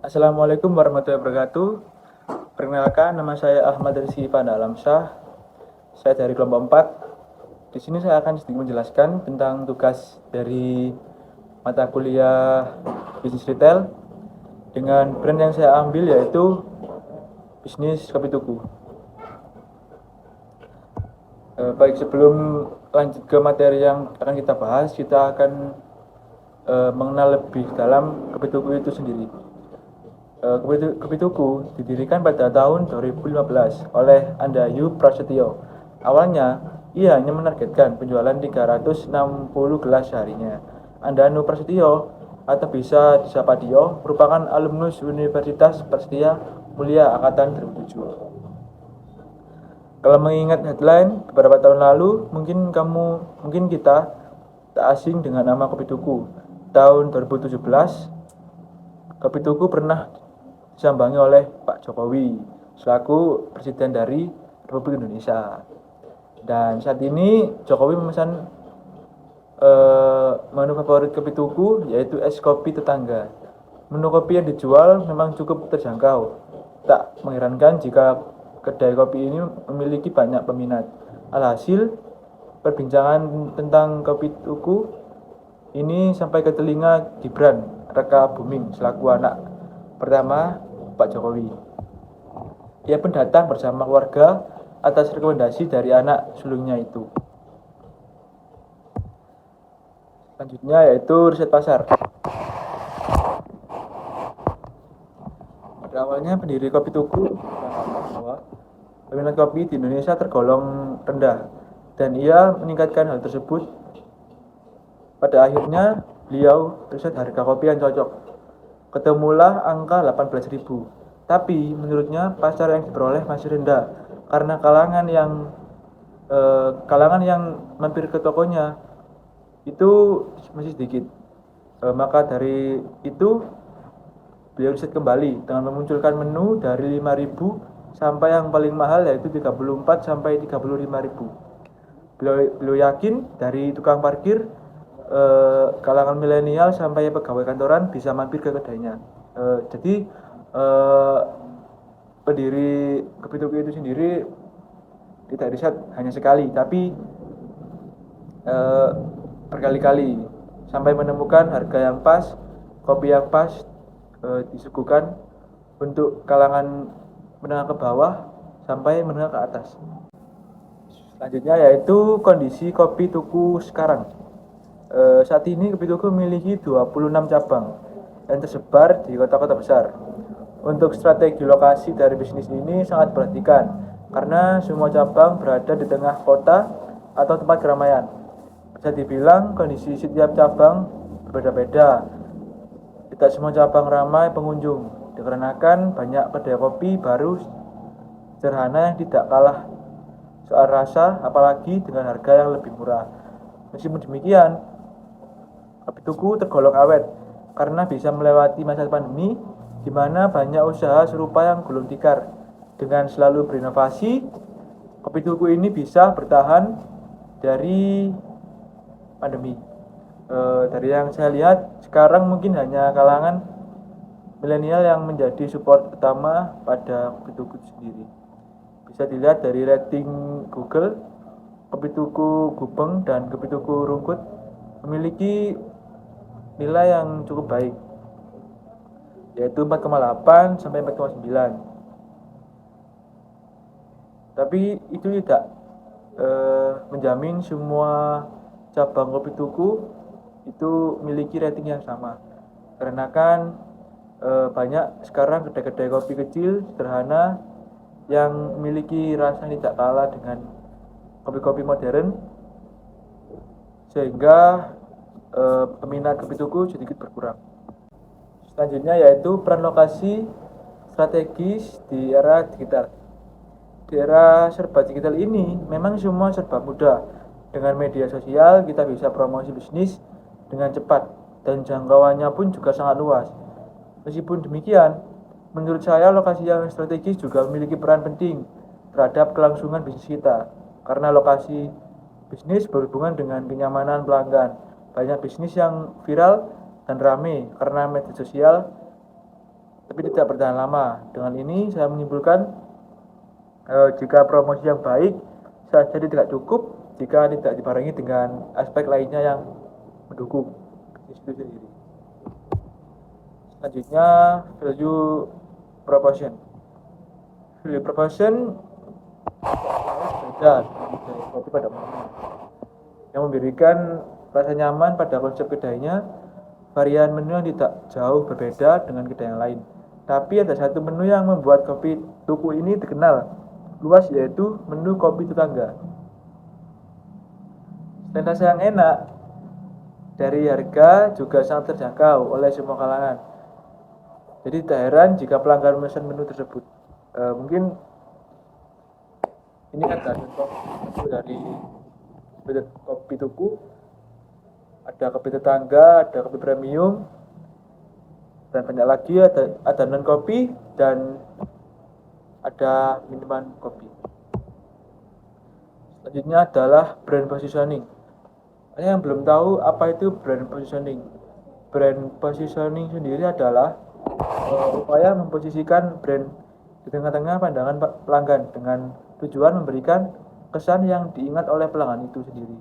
Assalamualaikum warahmatullahi wabarakatuh. Perkenalkan, nama saya Ahmad Rizky Fanda Alamsyah. Saya dari kelompok 4. Di sini saya akan sedikit menjelaskan tentang tugas dari mata kuliah bisnis retail dengan brand yang saya ambil yaitu bisnis kopi tuku. Baik, sebelum lanjut ke materi yang akan kita bahas, kita akan mengenal lebih dalam kopi tuku itu sendiri. Kopi Tuku didirikan pada tahun 2015 oleh Andayu Prasetyo. Awalnya, ia hanya menargetkan penjualan 360 gelas seharinya. Andanu Prasetyo atau bisa disapa Dio merupakan alumnus Universitas Prasetya Mulia Angkatan 2007. Kalau mengingat headline beberapa tahun lalu, mungkin kita tak asing dengan nama Kopi Tuku. Tahun 2017, Kopi Tuku pernah disambangi oleh Pak Jokowi selaku Presiden dari Republik Indonesia. Dan saat ini Jokowi memesan menu favorit Kopi Tuku yaitu es kopi tetangga. Menu kopi yang dijual memang cukup terjangkau. Tak mengherankan jika kedai kopi ini memiliki banyak peminat. Alhasil, perbincangan tentang Kopi Tuku ini sampai ke telinga Gibran Raka Buming selaku anak pertama Pak Jokowi. Ia pun datang bersama keluarga atas rekomendasi dari anak sulungnya itu. Selanjutnya yaitu riset pasar. Pada awalnya pendiri Kopi Tuku bahwa peminat kopi di Indonesia tergolong rendah dan ia meningkatkan hal tersebut. Pada akhirnya beliau riset harga kopi yang cocok. Ketemulah angka 18.000. Tapi menurutnya pasar yang diperoleh masih rendah karena kalangan yang mampir ke tokonya itu masih sedikit. Maka dari itu beliau riset kembali dengan memunculkan menu dari 5.000 sampai yang paling mahal yaitu 34 sampai 35.000. Beliau yakin dari tukang parkir kalangan milenial sampai pegawai kantoran bisa mampir ke kedainya. Jadi pendiri Kopi Tuku itu sendiri tidak riset hanya sekali, tapi berkali-kali sampai menemukan harga yang pas, kopi yang pas disuguhkan untuk kalangan menengah ke bawah sampai menengah ke atas. Selanjutnya yaitu kondisi Kopi Tuku sekarang. Saat ini Kopi Tuku memiliki 26 cabang dan tersebar di kota-kota besar. Untuk strategi lokasi dari bisnis ini sangat diperhatikan karena semua cabang berada di tengah kota atau tempat keramaian. Bisa dibilang kondisi setiap cabang berbeda-beda. Tidak semua cabang ramai pengunjung, dikarenakan banyak kedai kopi baru sederhana yang tidak kalah soal rasa, apalagi dengan harga yang lebih murah. Meskipun demikian, Kopi Tuku tergolong awet karena bisa melewati masa pandemi di mana banyak usaha serupa yang gulung tikar. Dengan selalu berinovasi, Kopi Tuku ini bisa bertahan dari pandemi. Dari yang saya lihat, sekarang mungkin hanya kalangan milenial yang menjadi support utama pada Kopi Tuku sendiri. Bisa dilihat dari rating Google, Kopi Tuku Gubeng dan Kopi Tuku Rungkut memiliki nilai yang cukup baik, yaitu 4,8 sampai 4,9. Tapi itu tidak menjamin semua cabang Kopi Tuku itu memiliki rating yang sama. Karena kan banyak sekarang kedai-kedai kopi kecil sederhana yang memiliki rasa yang tidak kalah dengan kopi-kopi modern, sehingga peminat Kopi Tuku sedikit berkurang. Selanjutnya yaitu peran lokasi strategis di era digital. Di era serba digital ini memang semua serba mudah. Dengan media sosial kita bisa promosi bisnis dengan cepat dan jangkauannya pun juga sangat luas. Meskipun demikian, menurut saya lokasi yang strategis juga memiliki peran penting terhadap kelangsungan bisnis kita. Karena lokasi bisnis berhubungan dengan kenyamanan pelanggan. Banyak bisnis yang viral dan ramai karena media sosial tapi tidak bertahan lama. Dengan ini saya menyimpulkan jika promosi yang baik saja tidak cukup jika tidak dibarengi dengan aspek lainnya yang mendukung itu sendiri. Selanjutnya, value proportion. Value proportion beda dari kopi pada umumnya, yang memberikan rasa nyaman pada konsep kedainya. Varian menu yang tidak jauh berbeda dengan kedai yang lain. Tapi ada satu menu yang membuat kopi tuku ini dikenal luas, yaitu menu kopi tetangga. Selain rasa yang enak, dari harga juga sangat terjangkau oleh semua kalangan. Jadi tak heran jika pelanggan memesan menu tersebut. Mungkin ini ada contoh dari kopi tuku, ada kopi tetangga, ada kopi premium, dan banyak lagi, ada non kopi dan ada minuman kopi. Selanjutnya adalah brand positioning. Ada yang belum tahu apa itu brand positioning. Brand positioning sendiri adalah upaya memposisikan brand di tengah-tengah pandangan pelanggan dengan tujuan memberikan kesan yang diingat oleh pelanggan itu sendiri.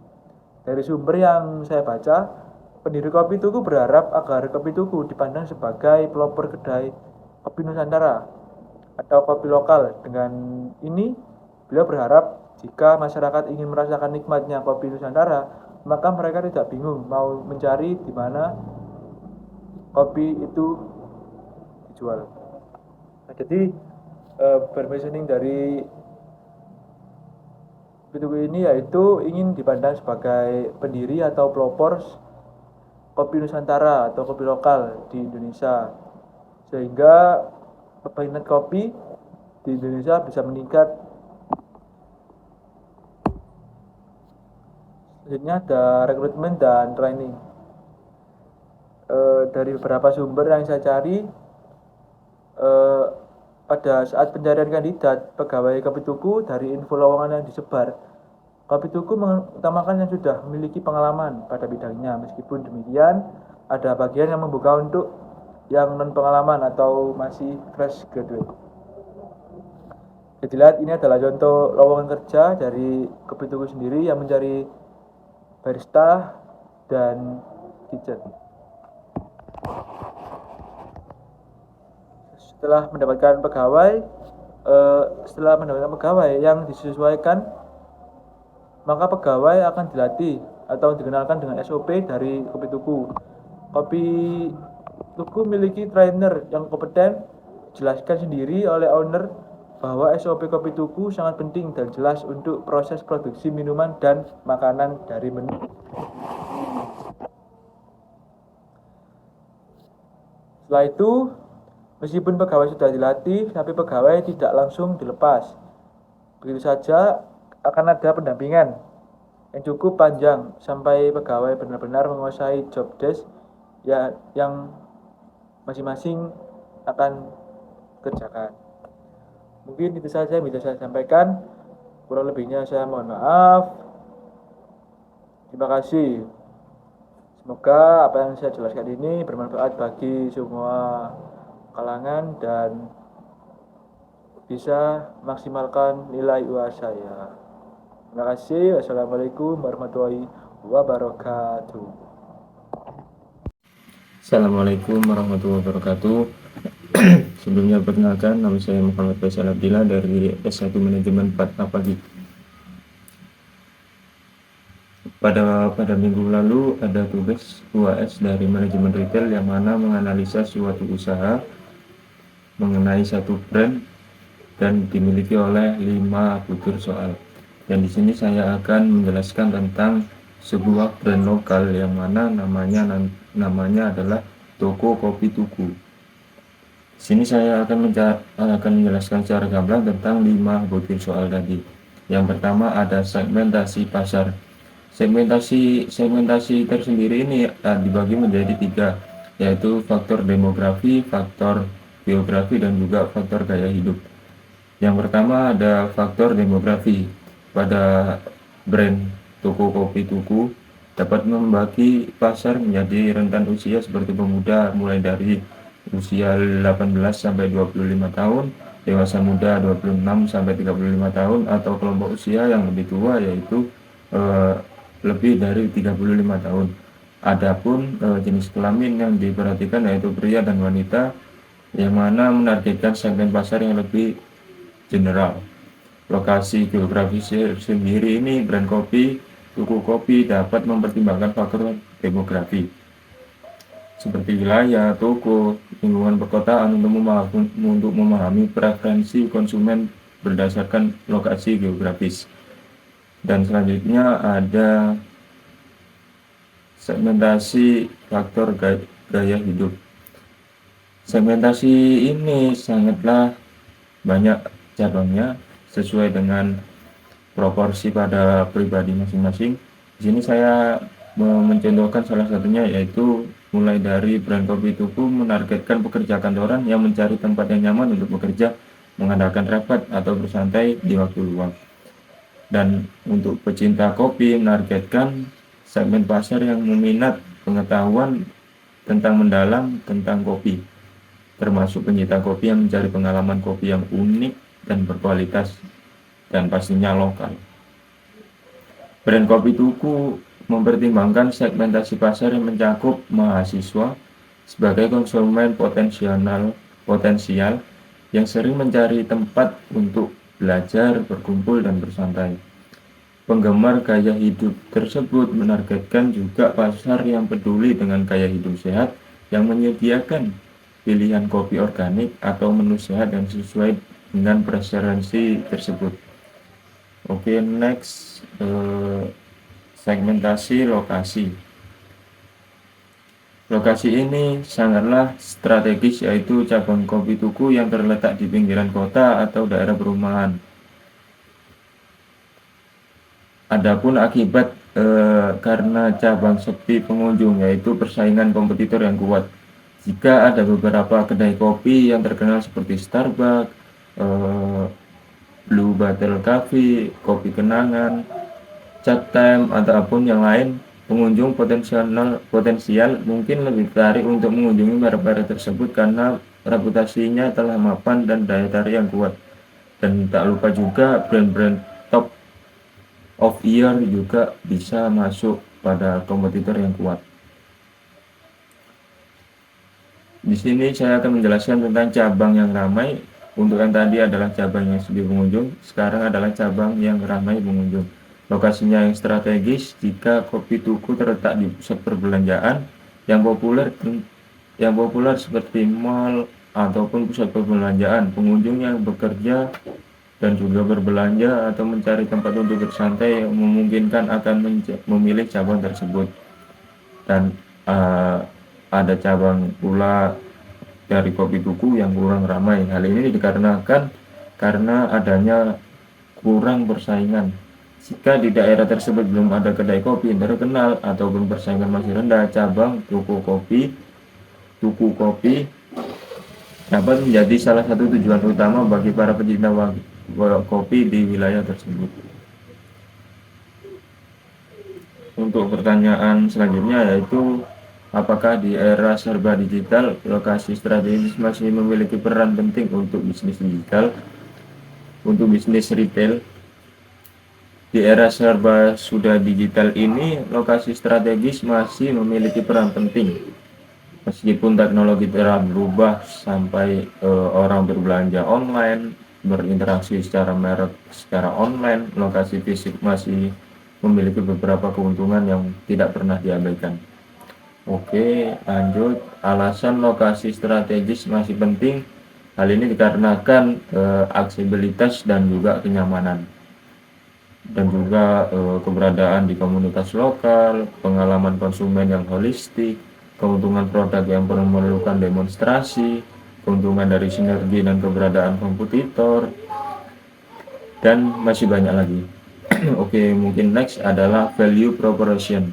Dari sumber yang saya baca, pendiri Kopi Tuku berharap agar Kopi Tuku dipandang sebagai pelopor kedai kopi Nusantara atau kopi lokal. Dengan ini, beliau berharap jika masyarakat ingin merasakan nikmatnya kopi Nusantara, maka mereka tidak bingung mau mencari di mana kopi itu dijual. Nah, jadi positioning dari Kopi Tuku ini yaitu ingin dipandang sebagai pendiri atau pelopor kopi Nusantara atau kopi lokal di Indonesia, sehingga peminat kopi di Indonesia bisa meningkat. Selanjutnya ada rekrutmen dan training. Dari beberapa sumber yang saya cari, pada saat pencarian kandidat pegawai Kopi Tuku, dari info lowongan yang disebar, Kopi Tuku mengutamakan yang sudah memiliki pengalaman pada bidangnya. Meskipun demikian, ada bagian yang membuka untuk yang non pengalaman atau masih fresh graduate. Jadi lihat, ini adalah contoh lowongan kerja dari Kopi Tuku sendiri yang mencari barista dan kitchen. Setelah mendapatkan pegawai yang disesuaikan, maka pegawai akan dilatih atau dikenalkan dengan SOP dari Kopi Tuku. Kopi Tuku memiliki trainer yang kompeten. Jelaskan sendiri oleh owner bahwa SOP Kopi Tuku sangat penting dan jelas untuk proses produksi minuman dan makanan dari menu. Setelah itu, meskipun pegawai sudah dilatih, tapi pegawai tidak langsung dilepas. Begitu saja, akan ada pendampingan yang cukup panjang sampai pegawai benar-benar menguasai job desk yang masing-masing akan kerjakan. Mungkin itu saja yang bisa saya sampaikan. Kurang lebihnya saya mohon maaf. Terima kasih. Semoga apa yang saya jelaskan ini bermanfaat bagi semua kalangan dan bisa maksimalkan nilai UAS saya. Terima kasih. Wassalamualaikum warahmatullahi wabarakatuh. Assalamualaikum warahmatullahi wabarakatuh. Sebelumnya perkenalkan, nama saya Muhammad Faisal Abdillah dari S1 Manajemen 4 Apagi. Pada minggu lalu ada tugas UAS dari manajemen retail yang mana menganalisa suatu usaha mengenai satu brand dan dimiliki oleh 5 butir soal. Dan di sini saya akan menjelaskan tentang sebuah brand lokal yang mana namanya adalah Toko Kopi Tuku. Di sini saya akan menjelaskan secara gamblang tentang 5 butir soal tadi. Yang pertama ada segmentasi pasar. Segmentasi tersendiri ini dibagi menjadi 3, yaitu faktor demografi, faktor biografi, dan juga faktor gaya hidup. Yang pertama ada faktor demografi. Pada brand Toko Kopi Tuku dapat membagi pasar menjadi rentan usia seperti pemuda mulai dari usia 18 sampai 25 tahun, dewasa muda 26 sampai 35 tahun, atau kelompok usia yang lebih tua yaitu lebih dari 35 tahun. Adapun jenis kelamin yang diperhatikan yaitu pria dan wanita, yang mana menargetkan segmen pasar yang lebih general. Lokasi geografis sendiri ini brand kopi, tuku kopi dapat mempertimbangkan faktor demografi seperti wilayah, toko, lingkungan perkotaan untuk memahami preferensi konsumen berdasarkan lokasi geografis. Dan selanjutnya ada segmentasi faktor gaya hidup. Segmentasi ini sangatlah banyak cabangnya sesuai dengan proporsi pada pribadi masing-masing. Di sini saya mencontohkan salah satunya yaitu mulai dari brand kopi tuku menargetkan pekerja kantoran yang mencari tempat yang nyaman untuk bekerja, mengadakan rapat atau bersantai di waktu luang. Dan untuk pecinta kopi menargetkan segmen pasar yang meminat pengetahuan mendalam tentang kopi, termasuk pencinta kopi yang mencari pengalaman kopi yang unik dan berkualitas dan pastinya lokal. Brand kopi tuku mempertimbangkan segmentasi pasar yang mencakup mahasiswa sebagai konsumen potensial yang sering mencari tempat untuk belajar, berkumpul, dan bersantai. Penggemar gaya hidup tersebut menargetkan juga pasar yang peduli dengan gaya hidup sehat, yang menyediakan pilihan kopi organik atau menu sehat yang sesuai dengan preferensi tersebut. Oke, next segmentasi lokasi. Lokasi ini sangatlah strategis, yaitu cabang kopi tuku yang terletak di pinggiran kota atau daerah perumahan. Adapun akibat karena cabang sepi pengunjung, yaitu persaingan kompetitor yang kuat. Jika ada beberapa kedai kopi yang terkenal seperti Starbucks, Blue Bottle Coffee, Kopi Kenangan, Chat Time, ataupun yang lain, pengunjung potensial mungkin lebih tertarik untuk mengunjungi merek-merek tersebut karena reputasinya telah mapan dan daya tarik yang kuat. Dan tak lupa juga brand-brand top of year juga bisa masuk pada kompetitor yang kuat. Di sini saya akan menjelaskan tentang cabang yang ramai. Untuk yang tadi adalah cabang yang sepi pengunjung, sekarang adalah cabang yang ramai pengunjung. Lokasinya yang strategis jika kopi tuku terletak di pusat perbelanjaan yang populer seperti mall ataupun pusat perbelanjaan. Pengunjung yang bekerja dan juga berbelanja atau mencari tempat untuk bersantai yang memungkinkan akan memilih cabang tersebut. Dan ada cabang pula dari kopi tuku yang kurang ramai. Hal ini dikarenakan karena adanya kurang persaingan. Jika di daerah tersebut belum ada kedai kopi yang terkenal ataupun persaingan masih rendah, cabang tuku kopi dapat menjadi salah satu tujuan utama bagi para pecinta kopi di wilayah tersebut. Untuk pertanyaan selanjutnya yaitu, apakah di era serba digital, lokasi strategis masih memiliki peran penting untuk bisnis digital, untuk bisnis retail? Di era serba sudah digital ini, lokasi strategis masih memiliki peran penting. Meskipun teknologi telah berubah sampai orang berbelanja online, berinteraksi secara online, lokasi fisik masih memiliki beberapa keuntungan yang tidak pernah diabaikan. Oke, lanjut. Alasan lokasi strategis masih penting. Hal ini dikarenakan aksesibilitas dan juga kenyamanan, dan juga keberadaan di komunitas lokal, pengalaman konsumen yang holistik, keuntungan produk yang memerlukan demonstrasi, keuntungan dari sinergi dan keberadaan kompetitor, dan masih banyak lagi. Oke, mungkin next adalah value proposition.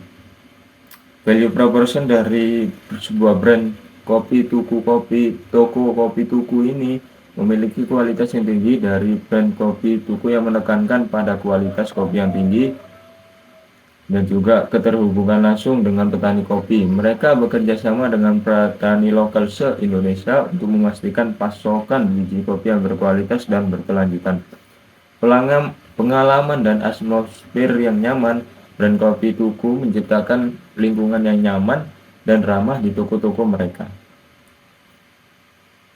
Value proposition dari sebuah brand toko kopi tuku ini memiliki kualitas yang tinggi. Dari brand kopi tuku yang menekankan pada kualitas kopi yang tinggi, dan juga keterhubungan langsung dengan petani kopi. Mereka bekerja sama dengan petani lokal se-Indonesia untuk memastikan pasokan biji kopi yang berkualitas dan berkelanjutan. Pengalaman dan atmosfer yang nyaman, brand Kopi Tuku menciptakan lingkungan yang nyaman dan ramah di toko-toko mereka.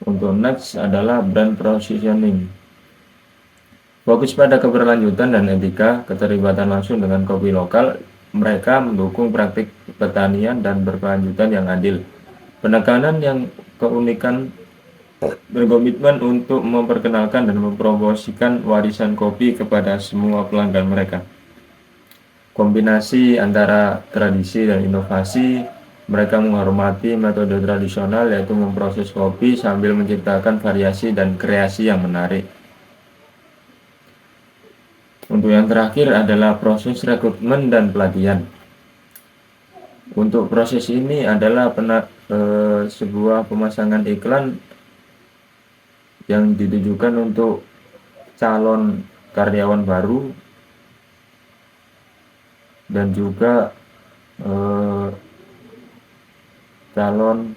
Untuk next adalah brand positioning. Fokus pada keberlanjutan dan etika, keterlibatan langsung dengan kopi lokal, mereka mendukung praktik pertanian dan berkelanjutan yang adil. Penekanan yang keunikan berkomitmen untuk memperkenalkan dan mempromosikan warisan kopi kepada semua pelanggan mereka. Kombinasi antara tradisi dan inovasi, mereka menghormati metode tradisional yaitu memproses kopi sambil menciptakan variasi dan kreasi yang menarik. Untuk yang terakhir adalah proses rekrutmen dan pelatihan. Untuk proses ini adalah sebuah pemasangan iklan yang ditujukan untuk calon karyawan baru dan juga calon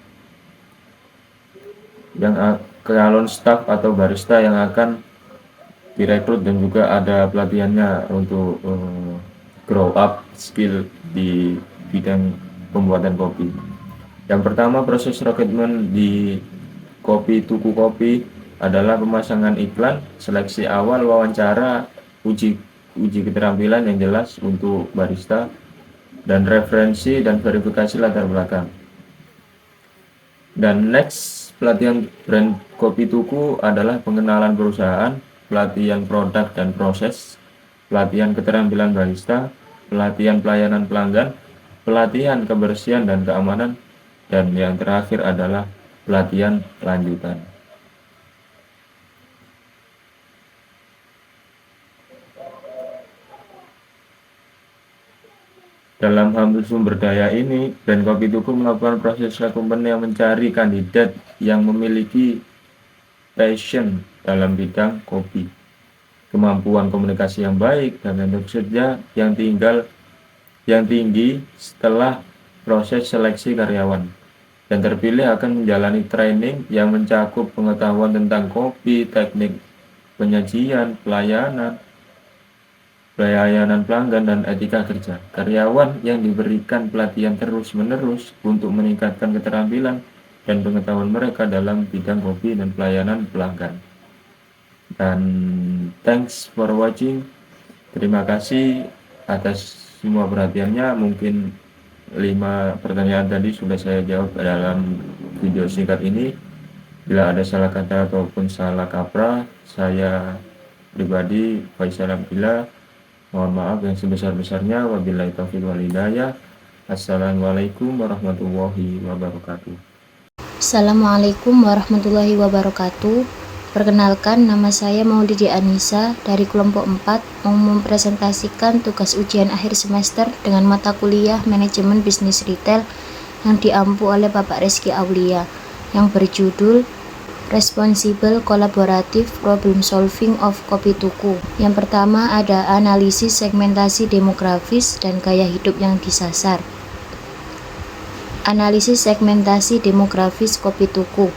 staf atau barista yang akan direkrut, dan juga ada pelatihannya untuk grow up skill di bidang pembuatan kopi. Yang pertama, proses rekrutmen di Kopi Tuku Kopi adalah pemasangan iklan, seleksi awal, wawancara, uji keterampilan yang jelas untuk barista, dan referensi dan verifikasi latar belakang. Dan next, pelatihan brand Kopi Tuku adalah pengenalan perusahaan, pelatihan produk dan proses, pelatihan keterampilan barista, pelatihan pelayanan pelanggan, pelatihan kebersihan dan keamanan, dan yang terakhir adalah pelatihan lanjutan. Dalam hal sumber daya ini, brand Kopi Tuku melakukan proses rekrutmen yang mencari kandidat yang memiliki passion dalam bidang kopi, kemampuan komunikasi yang baik, dan tentu saja yang tinggi setelah proses seleksi karyawan, dan terpilih akan menjalani training yang mencakup pengetahuan tentang kopi, teknik penyajian, pelayanan pelanggan, dan etika kerja. Karyawan yang diberikan pelatihan terus-menerus untuk meningkatkan keterampilan dan pengetahuan mereka dalam bidang kopi dan pelayanan pelanggan. Dan thanks for watching. Terima kasih atas semua perhatiannya. Mungkin 5 pertanyaan tadi sudah saya jawab dalam video singkat ini. Bila ada salah kata ataupun salah kaprah, saya pribadi Faisal Abdillah mohon maaf yang sebesar-besarnya. Wabillahi taufiq wal hidayah. Assalamualaikum warahmatullahi wabarakatuh. Assalamualaikum warahmatullahi wabarakatuh. Perkenalkan, nama saya Maulidi Anissa dari kelompok 4 mau mempresentasikan tugas ujian akhir semester dengan mata kuliah Manajemen Bisnis Retail yang diampu oleh Bapak Rizky Aulia yang berjudul Responsible Collaborative Problem Solving of Kopi Tuku. Yang pertama ada analisis segmentasi demografis dan gaya hidup yang disasar. Analisis segmentasi demografis Kopi Tuku.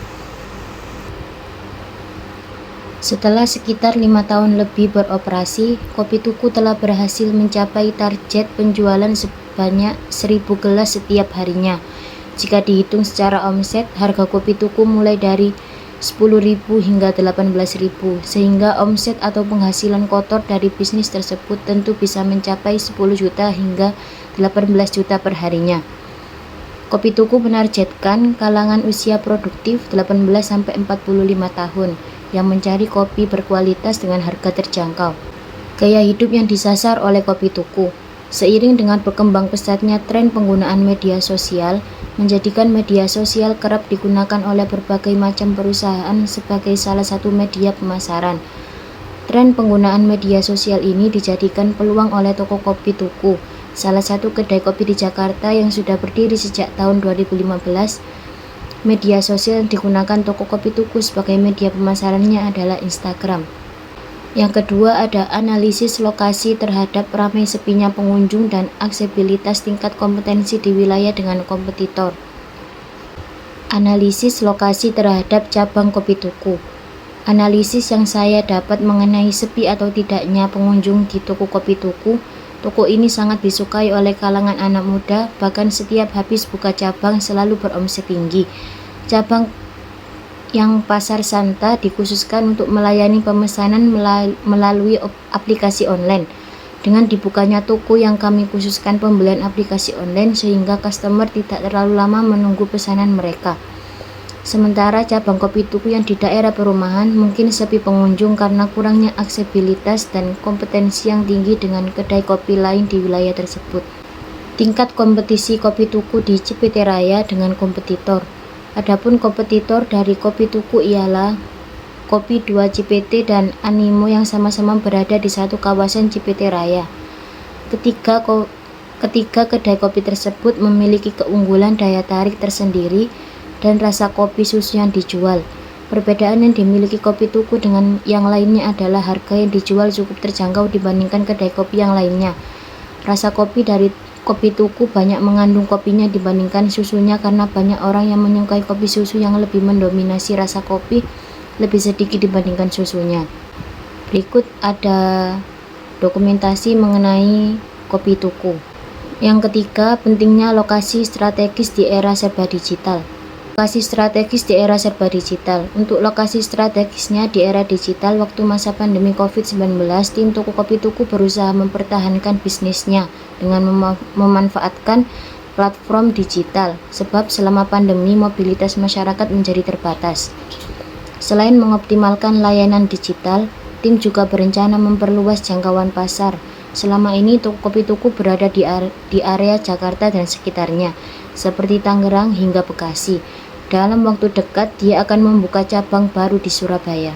Setelah sekitar 5 tahun lebih beroperasi, Kopi Tuku telah berhasil mencapai target penjualan sebanyak 1000 gelas setiap harinya. Jika dihitung secara omset, harga Kopi Tuku mulai dari 10.000 hingga 18.000, sehingga omset atau penghasilan kotor dari bisnis tersebut tentu bisa mencapai 10 juta hingga 18 juta per harinya. Kopi Tuku menargetkan kalangan usia produktif 18-45 tahun yang mencari kopi berkualitas dengan harga terjangkau. Gaya hidup yang disasar oleh Kopi Tuku. Seiring dengan berkembang pesatnya tren penggunaan media sosial, menjadikan media sosial kerap digunakan oleh berbagai macam perusahaan sebagai salah satu media pemasaran. Tren penggunaan media sosial ini dijadikan peluang oleh toko Kopi Tuku, salah satu kedai kopi di Jakarta yang sudah berdiri sejak tahun 2015. Media sosial yang digunakan toko Kopi Tuku sebagai media pemasarannya adalah Instagram. Yang kedua ada analisis lokasi terhadap ramai sepinya pengunjung dan aksesibilitas tingkat kompetensi di wilayah dengan kompetitor. Analisis lokasi terhadap cabang kopi tuku. Analisis yang saya dapat mengenai sepi atau tidaknya pengunjung di toko kopi tuku. Toko ini sangat disukai oleh kalangan anak muda, bahkan setiap habis buka cabang selalu beromset tinggi. Cabang yang Pasar Santa dikhususkan untuk melayani pemesanan melalui aplikasi online. Dengan dibukanya toko yang kami khususkan pembelian aplikasi online sehingga customer tidak terlalu lama menunggu pesanan mereka. Sementara cabang kopi tuku yang di daerah perumahan mungkin sepi pengunjung karena kurangnya aksesibilitas dan kompetensi yang tinggi dengan kedai kopi lain di wilayah tersebut. Tingkat kompetisi kopi tuku di Cipeteraya dengan kompetitor. Adapun kompetitor dari kopi tuku ialah Kopi 2 Cipete dan Animo yang sama-sama berada di satu kawasan Cipeteraya. Ketiga kedai kopi tersebut memiliki keunggulan daya tarik tersendiri dan rasa kopi susu yang dijual. Perbedaan yang dimiliki kopi tuku dengan yang lainnya adalah harga yang dijual cukup terjangkau dibandingkan kedai kopi yang lainnya. Rasa kopi dari kopi tuku banyak mengandung kopinya dibandingkan susunya karena banyak orang yang menyukai kopi susu yang lebih mendominasi rasa kopi lebih sedikit dibandingkan susunya. Berikut ada dokumentasi mengenai kopi tuku. Yang ketiga, pentingnya lokasi strategis di era serba digital. Lokasi strategis di era serba digital. Untuk lokasi strategisnya di era digital waktu masa pandemi COVID-19, tim toko kopi tuku berusaha mempertahankan bisnisnya dengan memanfaatkan platform digital, sebab selama pandemi mobilitas masyarakat menjadi terbatas. Selain mengoptimalkan layanan digital, tim juga berencana memperluas jangkauan pasar. Selama ini toko kopi tuku berada di area Jakarta dan sekitarnya, seperti Tangerang hingga Bekasi. Dalam waktu dekat, dia akan membuka cabang baru di Surabaya.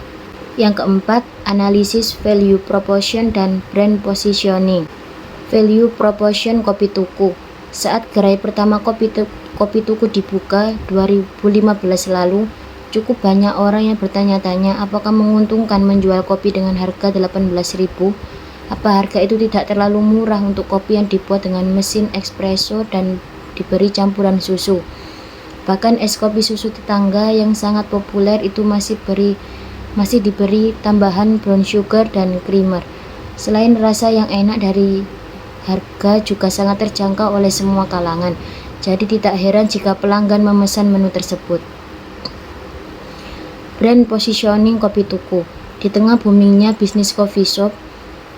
Yang keempat, analisis value proposition dan brand positioning. Value proposition kopi tuku. Saat gerai pertama kopi tuku dibuka 2015 lalu, cukup banyak orang yang bertanya-tanya apakah menguntungkan menjual kopi dengan harga 18.000. Apa harga itu tidak terlalu murah untuk kopi yang dibuat dengan mesin espresso dan diberi campuran susu. Bahkan es kopi susu tetangga yang sangat populer itu masih diberi tambahan brown sugar dan creamer. Selain rasa yang enak, dari harga juga sangat terjangkau oleh semua kalangan. Jadi tidak heran jika pelanggan memesan menu tersebut. Brand positioning kopi tuku. Di tengah boomingnya bisnis coffee shop,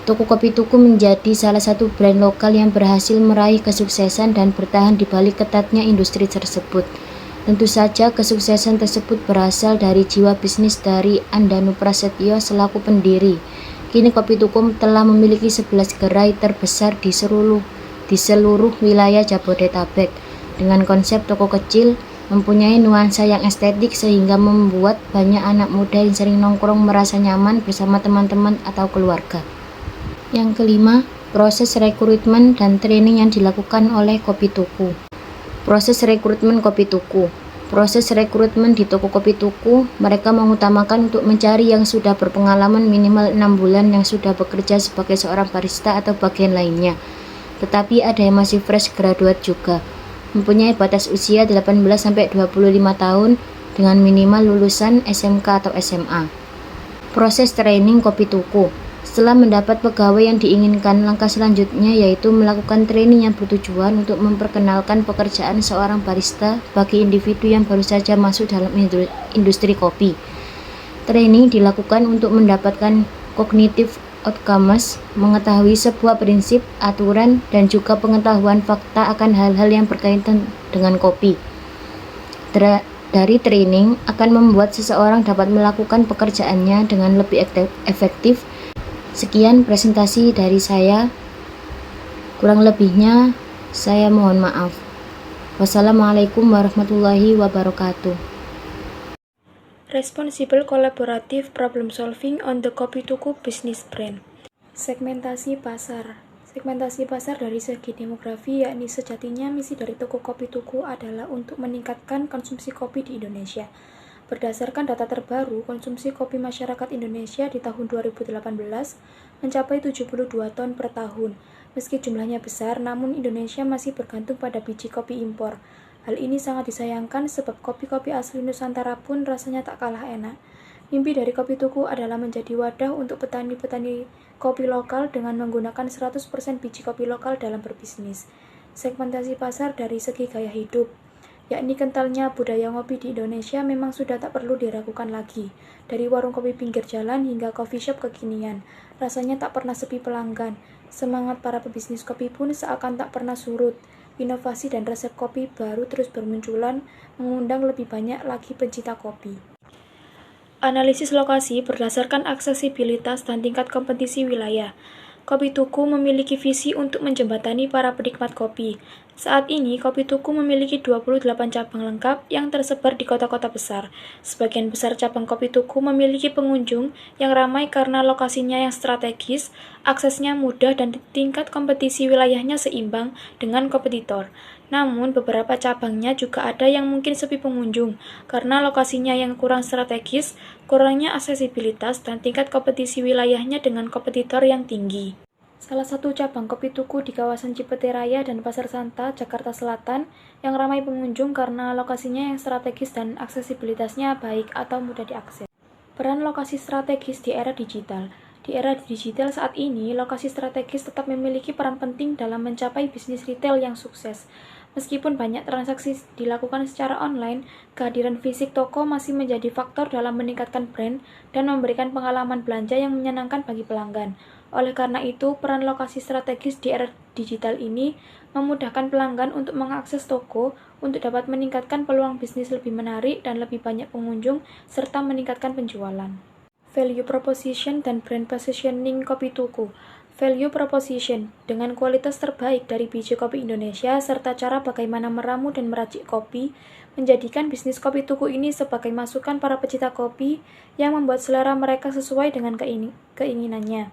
toko kopi tuku menjadi salah satu brand lokal yang berhasil meraih kesuksesan dan bertahan di balik ketatnya industri tersebut. Tentu saja kesuksesan tersebut berasal dari jiwa bisnis dari Andanu Prasetyo selaku pendiri. Kini kopi tuku telah memiliki 11 gerai terbesar di seluruh wilayah Jabodetabek. Dengan konsep toko kecil, mempunyai nuansa yang estetik sehingga membuat banyak anak muda yang sering nongkrong merasa nyaman bersama teman-teman atau keluarga. Yang kelima, proses rekrutmen dan training yang dilakukan oleh kopi tuku. Proses rekrutmen kopi tuku. Proses rekrutmen di toko kopi tuku, mereka mengutamakan untuk mencari yang sudah berpengalaman minimal 6 bulan yang sudah bekerja sebagai seorang barista atau bagian lainnya. Tetapi ada yang masih fresh graduate juga. Mempunyai batas usia 18-25 tahun dengan minimal lulusan SMK atau SMA. Proses training kopi tuku. Setelah mendapat pegawai yang diinginkan, langkah selanjutnya yaitu melakukan training yang bertujuan untuk memperkenalkan pekerjaan seorang barista bagi individu yang baru saja masuk dalam industri kopi. Training dilakukan untuk mendapatkan cognitive outcomes, mengetahui sebuah prinsip, aturan, dan juga pengetahuan fakta akan hal-hal yang berkaitan dengan kopi. Dari training akan membuat seseorang dapat melakukan pekerjaannya dengan lebih efektif. Sekian presentasi dari saya. Kurang lebihnya saya mohon maaf. Wassalamualaikum warahmatullahi wabarakatuh. Responsible Collaborative Problem Solving on the Kopi Tuku Business Brand. Segmentasi pasar. Segmentasi pasar dari segi demografi, yakni sejatinya misi dari toko kopi tuku adalah untuk meningkatkan konsumsi kopi di Indonesia. Berdasarkan data terbaru, konsumsi kopi masyarakat Indonesia di tahun 2018 mencapai 72 ton per tahun. Meski jumlahnya besar, namun Indonesia masih bergantung pada biji kopi impor. Hal ini sangat disayangkan sebab kopi-kopi asli Nusantara pun rasanya tak kalah enak. Mimpi dari Kopi Tuku adalah menjadi wadah untuk petani-petani kopi lokal dengan menggunakan 100% biji kopi lokal dalam berbisnis. Segmentasi pasar dari segi gaya hidup, yakni kentalnya budaya ngopi di Indonesia memang sudah tak perlu diragukan lagi. Dari warung kopi pinggir jalan hingga coffee shop kekinian, rasanya tak pernah sepi pelanggan. Semangat para pebisnis kopi pun seakan tak pernah surut. Inovasi dan resep kopi baru terus bermunculan, mengundang lebih banyak lagi pencinta kopi. Analisis lokasi berdasarkan aksesibilitas dan tingkat kompetisi wilayah. Kopi Tuku memiliki visi untuk menjembatani para penikmat kopi. Saat ini, Kopi Tuku memiliki 28 cabang lengkap yang tersebar di kota-kota besar. Sebagian besar cabang Kopi Tuku memiliki pengunjung yang ramai karena lokasinya yang strategis, aksesnya mudah, dan tingkat kompetisi wilayahnya seimbang dengan kompetitor. Namun, beberapa cabangnya juga ada yang mungkin sepi pengunjung karena lokasinya yang kurang strategis, kurangnya aksesibilitas, dan tingkat kompetisi wilayahnya dengan kompetitor yang tinggi. Salah satu cabang Kopi Tuku di kawasan Cipete Raya dan Pasar Santa, Jakarta Selatan, yang ramai pengunjung karena lokasinya yang strategis dan aksesibilitasnya baik atau mudah diakses. Peran lokasi strategis di era digital. Di era digital saat ini, lokasi strategis tetap memiliki peran penting dalam mencapai bisnis retail yang sukses. Meskipun banyak transaksi dilakukan secara online, kehadiran fisik toko masih menjadi faktor dalam meningkatkan brand dan memberikan pengalaman belanja yang menyenangkan bagi pelanggan. Oleh karena itu, peran lokasi strategis di era digital ini memudahkan pelanggan untuk mengakses toko untuk dapat meningkatkan peluang bisnis lebih menarik dan lebih banyak pengunjung serta meningkatkan penjualan. Value proposition dan brand positioning Kopi Tuku. Value proposition dengan kualitas terbaik dari biji kopi Indonesia serta cara bagaimana meramu dan meracik kopi menjadikan bisnis Kopi Tuku ini sebagai masukan para pecinta kopi yang membuat selera mereka sesuai dengan keinginannya.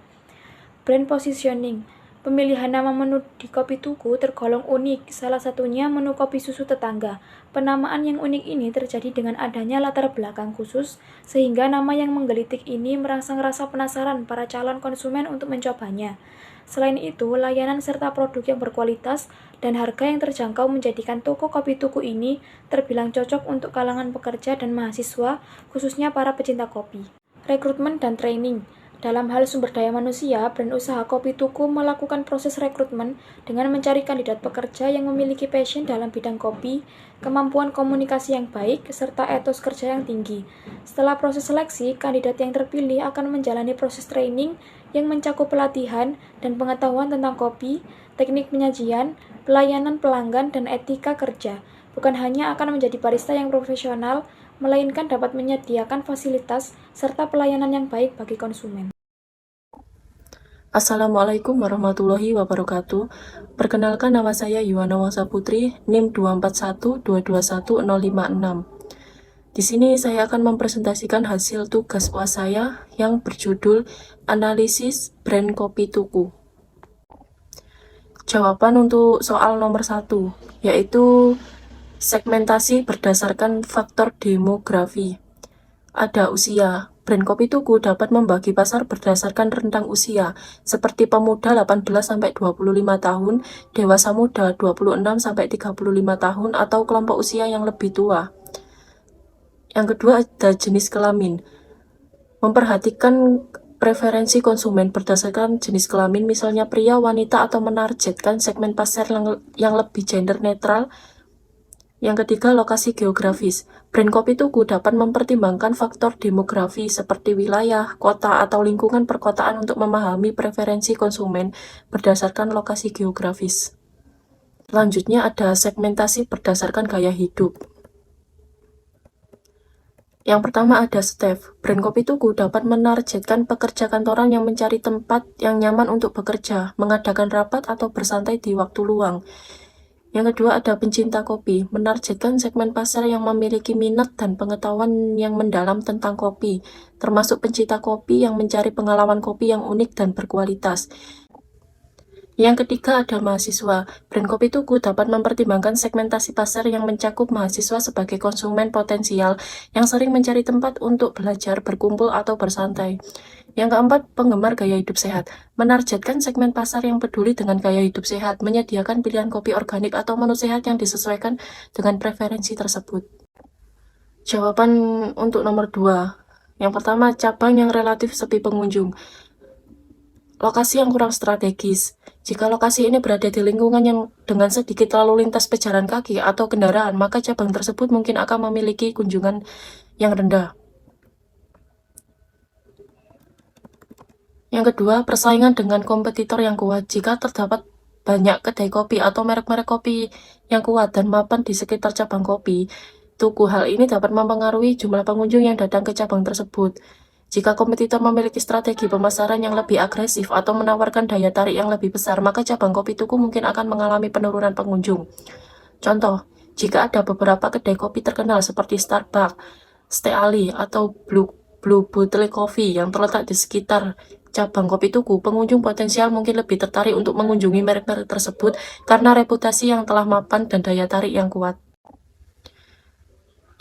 Brand positioning. Pemilihan nama menu di Kopi Tuku tergolong unik, salah satunya menu kopi susu tetangga. Penamaan yang unik ini terjadi dengan adanya latar belakang khusus, sehingga nama yang menggelitik ini merangsang rasa penasaran para calon konsumen untuk mencobanya. Selain itu, layanan serta produk yang berkualitas dan harga yang terjangkau menjadikan toko Kopi Tuku ini terbilang cocok untuk kalangan pekerja dan mahasiswa, khususnya para pecinta kopi. Rekrutmen dan training. Dalam hal sumber daya manusia, brand usaha Kopi Tuku melakukan proses rekrutmen dengan mencari kandidat pekerja yang memiliki passion dalam bidang kopi, kemampuan komunikasi yang baik, serta etos kerja yang tinggi. Setelah proses seleksi, kandidat yang terpilih akan menjalani proses training yang mencakup pelatihan dan pengetahuan tentang kopi, teknik penyajian, pelayanan pelanggan, dan etika kerja. Bukan hanya akan menjadi barista yang profesional, melainkan dapat menyediakan fasilitas serta pelayanan yang baik bagi konsumen. Assalamualaikum warahmatullahi wabarakatuh. Perkenalkan, nama saya Yuwana Wangsa Putri, NIM 2412211056. Di sini saya akan mempresentasikan hasil tugas UAS saya yang berjudul Analisis Brand Kopi Tuku. Jawaban untuk soal nomor 1, yaitu segmentasi berdasarkan faktor demografi. Ada usia. Brand Kopi Tuku dapat membagi pasar berdasarkan rentang usia, seperti pemuda 18-25 tahun, dewasa muda 26-35 tahun, atau kelompok usia yang lebih tua. Yang kedua, ada jenis kelamin. Memperhatikan preferensi konsumen berdasarkan jenis kelamin, misalnya pria, wanita, atau menargetkan segmen pasar yang lebih gender netral. Yang ketiga, lokasi geografis. Brand Kopi Tuku dapat mempertimbangkan faktor demografi seperti wilayah, kota, atau lingkungan perkotaan untuk memahami preferensi konsumen berdasarkan lokasi geografis. Selanjutnya ada segmentasi berdasarkan gaya hidup. Yang pertama ada staff. Brand Kopi Tuku dapat menargetkan pekerja kantoran yang mencari tempat yang nyaman untuk bekerja, mengadakan rapat, atau bersantai di waktu luang. Yang kedua ada pencinta kopi, menargetkan segmen pasar yang memiliki minat dan pengetahuan yang mendalam tentang kopi, termasuk pencinta kopi yang mencari pengalaman kopi yang unik dan berkualitas. Yang ketiga ada mahasiswa. Brand Kopi Tuku dapat mempertimbangkan segmentasi pasar yang mencakup mahasiswa sebagai konsumen potensial yang sering mencari tempat untuk belajar, berkumpul, atau bersantai. Yang keempat, penggemar gaya hidup sehat. Menargetkan segmen pasar yang peduli dengan gaya hidup sehat, menyediakan pilihan kopi organik atau menu sehat yang disesuaikan dengan preferensi tersebut. Jawaban untuk nomor 2. Yang pertama, cabang yang relatif sepi pengunjung. Lokasi yang kurang strategis. Jika lokasi ini berada di lingkungan yang dengan sedikit lalu lintas pejalan kaki atau kendaraan, maka cabang tersebut mungkin akan memiliki kunjungan yang rendah. Yang kedua, persaingan dengan kompetitor yang kuat. Jika terdapat banyak kedai kopi atau merek-merek kopi yang kuat dan mapan di sekitar cabang kopi tuku, hal ini dapat mempengaruhi jumlah pengunjung yang datang ke cabang tersebut. Jika kompetitor memiliki strategi pemasaran yang lebih agresif atau menawarkan daya tarik yang lebih besar, maka cabang kopi tuku mungkin akan mengalami penurunan pengunjung. Contoh, jika ada beberapa kedai kopi terkenal seperti Starbucks, Steali, atau Blue Bottle Coffee yang terletak di sekitar cabang kopi tuku, pengunjung potensial mungkin lebih tertarik untuk mengunjungi merek-merek tersebut karena reputasi yang telah mapan dan daya tarik yang kuat.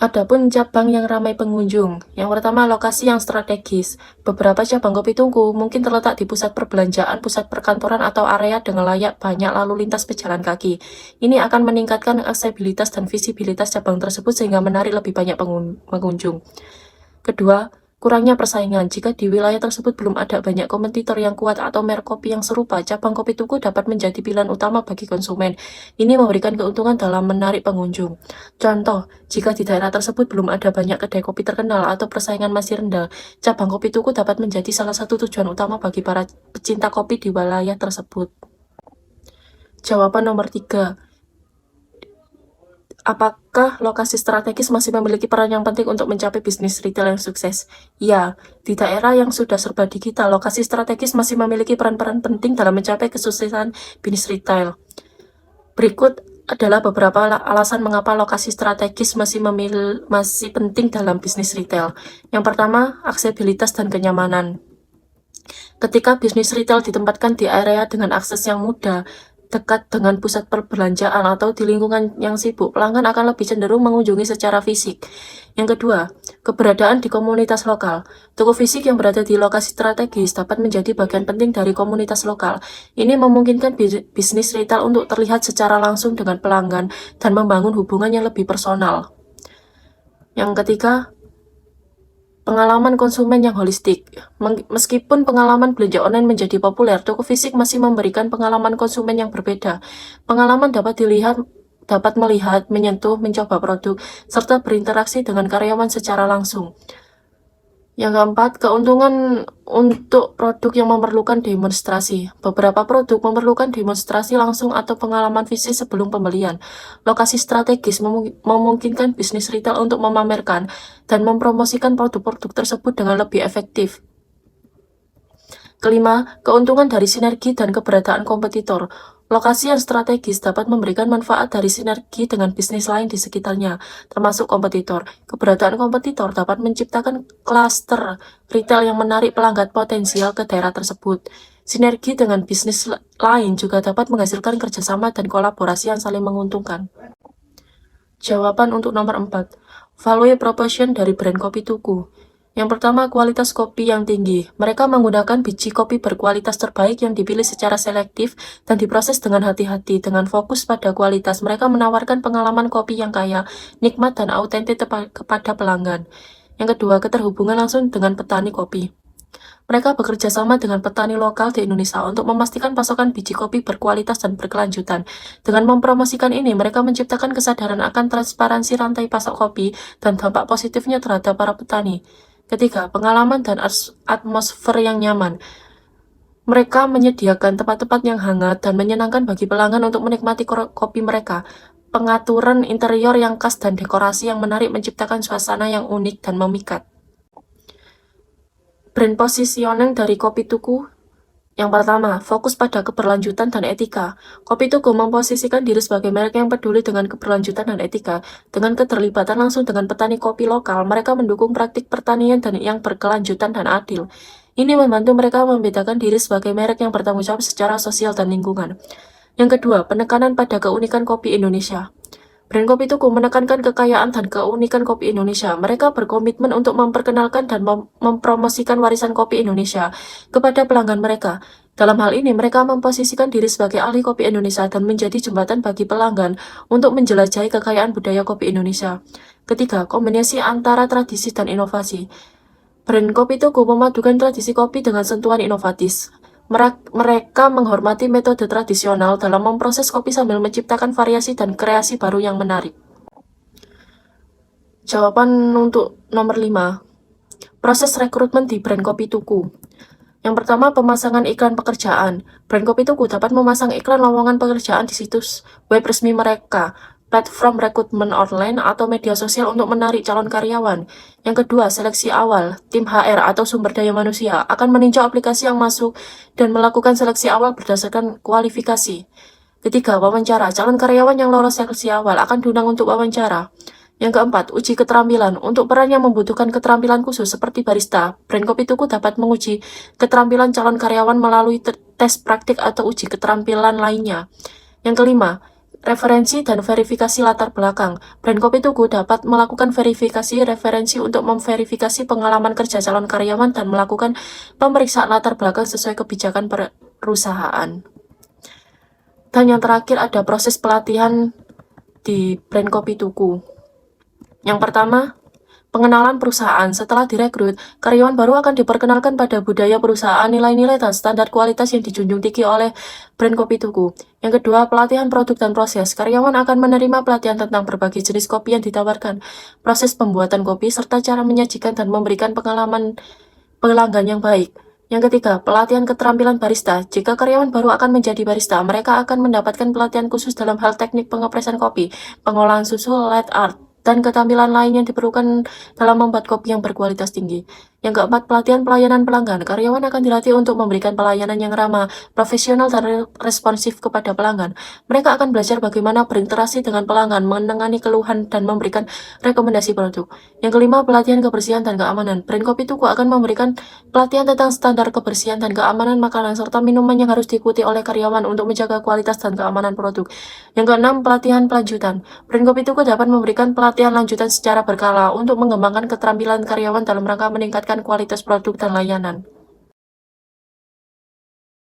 Adapun cabang yang ramai pengunjung. Yang pertama, lokasi yang strategis. Beberapa cabang kopi tuku mungkin terletak di pusat perbelanjaan, pusat perkantoran, atau area dengan layak banyak lalu lintas pejalan kaki. Ini akan meningkatkan aksesibilitas dan visibilitas cabang tersebut sehingga menarik lebih banyak pengunjung. Kedua, kurangnya persaingan. Jika di wilayah tersebut belum ada banyak kompetitor yang kuat atau merek kopi yang serupa, cabang kopi tuku dapat menjadi pilihan utama bagi konsumen. Ini memberikan keuntungan dalam menarik pengunjung. Contoh, jika di daerah tersebut belum ada banyak kedai kopi terkenal atau persaingan masih rendah, cabang kopi tuku dapat menjadi salah satu tujuan utama bagi para pecinta kopi di wilayah tersebut. Jawaban nomor 3. Apakah lokasi strategis masih memiliki peran yang penting untuk mencapai bisnis retail yang sukses? Ya, di daerah yang sudah serba digital, lokasi strategis masih memiliki peran-peran penting dalam mencapai kesuksesan bisnis retail. Berikut adalah beberapa alasan mengapa lokasi strategis masih penting dalam bisnis retail. Yang pertama, aksesibilitas dan kenyamanan. Ketika bisnis retail ditempatkan di area dengan akses yang mudah, dekat dengan pusat perbelanjaan atau di lingkungan yang sibuk, pelanggan akan lebih cenderung mengunjungi secara fisik. Yang kedua, keberadaan di komunitas lokal. Toko fisik yang berada di lokasi strategis dapat menjadi bagian penting dari komunitas lokal. Ini memungkinkan bisnis retail untuk terlihat secara langsung dengan pelanggan dan membangun hubungan yang lebih personal. Yang ketiga, pengalaman konsumen yang holistik. Meskipun pengalaman belanja online menjadi populer, toko fisik masih memberikan pengalaman konsumen yang berbeda. Pengalaman dapat melihat, menyentuh, mencoba produk, serta berinteraksi dengan karyawan secara langsung. Yang keempat, keuntungan untuk produk yang memerlukan demonstrasi. Beberapa produk memerlukan demonstrasi langsung atau pengalaman fisik sebelum pembelian. Lokasi strategis memungkinkan bisnis retail untuk memamerkan dan mempromosikan produk-produk tersebut dengan lebih efektif. Kelima, keuntungan dari sinergi dan keberadaan kompetitor. Lokasi yang strategis dapat memberikan manfaat dari sinergi dengan bisnis lain di sekitarnya, termasuk kompetitor. Keberadaan kompetitor dapat menciptakan klaster retail yang menarik pelanggan potensial ke daerah tersebut. Sinergi dengan bisnis lain juga dapat menghasilkan kerjasama dan kolaborasi yang saling menguntungkan. Jawaban untuk nomor 4. Value proposition dari brand kopi tuku. Yang pertama, kualitas kopi yang tinggi. Mereka menggunakan biji kopi berkualitas terbaik yang dipilih secara selektif dan diproses dengan hati-hati. Dengan fokus pada kualitas, mereka menawarkan pengalaman kopi yang kaya, nikmat, dan autentik kepada pelanggan. Yang kedua, keterhubungan langsung dengan petani kopi. Mereka bekerja sama dengan petani lokal di Indonesia untuk memastikan pasokan biji kopi berkualitas dan berkelanjutan. Dengan mempromosikan ini, mereka menciptakan kesadaran akan transparansi rantai pasok kopi dan dampak positifnya terhadap para petani. Ketiga, pengalaman dan atmosfer yang nyaman. Mereka menyediakan tempat-tempat yang hangat dan menyenangkan bagi pelanggan untuk menikmati kopi mereka. Pengaturan interior yang khas dan dekorasi yang menarik menciptakan suasana yang unik dan memikat. Brand positioning dari kopi tuku. Yang pertama, fokus pada keberlanjutan dan etika. Kopi Tuku memposisikan diri sebagai merek yang peduli dengan keberlanjutan dan etika. Dengan keterlibatan langsung dengan petani kopi lokal, mereka mendukung praktik pertanian yang berkelanjutan dan adil. Ini membantu mereka membedakan diri sebagai merek yang bertanggung jawab secara sosial dan lingkungan. Yang kedua, penekanan pada keunikan kopi Indonesia. Brand Kopi Tuku menekankan kekayaan dan keunikan kopi Indonesia. Mereka berkomitmen untuk memperkenalkan dan mempromosikan warisan kopi Indonesia kepada pelanggan mereka. Dalam hal ini, mereka memposisikan diri sebagai ahli kopi Indonesia dan menjadi jembatan bagi pelanggan untuk menjelajahi kekayaan budaya kopi Indonesia. Ketiga, kombinasi antara tradisi dan inovasi. Brand Kopi Tuku memadukan tradisi kopi dengan sentuhan inovatif. Mereka menghormati metode tradisional dalam memproses kopi sambil menciptakan variasi dan kreasi baru yang menarik. Jawaban untuk nomor 5. Proses rekrutmen di Brand Kopi Tuku. Yang pertama, pemasangan iklan pekerjaan. Brand Kopi Tuku dapat memasang iklan lowongan pekerjaan di situs web resmi mereka, platform rekrutmen online, atau media sosial untuk menarik calon karyawan. Yang kedua, seleksi awal. Tim HR atau sumber daya manusia akan meninjau aplikasi yang masuk dan melakukan seleksi awal berdasarkan kualifikasi. Ketiga, wawancara. Calon karyawan yang lolos seleksi awal akan diundang untuk wawancara. Yang keempat, uji keterampilan. Untuk peran yang membutuhkan keterampilan khusus seperti barista, Brand Kopi Tuku dapat menguji keterampilan calon karyawan melalui tes praktik atau uji keterampilan lainnya. Yang kelima, referensi dan verifikasi latar belakang. Brand Kopi Tuku dapat melakukan verifikasi referensi untuk memverifikasi pengalaman kerja calon karyawan dan melakukan pemeriksaan latar belakang sesuai kebijakan perusahaan. Dan yang terakhir ada proses pelatihan di Brand Kopi Tuku. Yang pertama, pengenalan perusahaan. Setelah direkrut, karyawan baru akan diperkenalkan pada budaya perusahaan, nilai-nilai dan standar kualitas yang dijunjung tinggi oleh Brand Kopi Tuku. Yang kedua, pelatihan produk dan proses. Karyawan akan menerima pelatihan tentang berbagai jenis kopi yang ditawarkan, proses pembuatan kopi, serta cara menyajikan dan memberikan pengalaman pelanggan yang baik. Yang ketiga, pelatihan keterampilan barista. Jika karyawan baru akan menjadi barista, mereka akan mendapatkan pelatihan khusus dalam hal teknik pengepresan kopi, pengolahan susu, latte art, dan keterampilan lain yang diperlukan dalam membuat kopi yang berkualitas tinggi. Yang keempat, pelatihan pelayanan pelanggan. Karyawan akan dilatih untuk memberikan pelayanan yang ramah, profesional, dan responsif kepada pelanggan. Mereka akan belajar bagaimana berinteraksi dengan pelanggan, menangani keluhan, dan memberikan rekomendasi produk. Yang kelima, pelatihan kebersihan dan keamanan. Brand Kopi Tuku akan memberikan pelatihan tentang standar kebersihan dan keamanan makanan, serta minuman yang harus diikuti oleh karyawan untuk menjaga kualitas dan keamanan produk. Yang keenam, pelatihan pelanjutan. Brand Kopi Tuku dapat memberikan pelatihan lanjutan secara berkala untuk mengembangkan keterampilan karyawan dalam rangka meningkatkan kualitas produk dan layanan.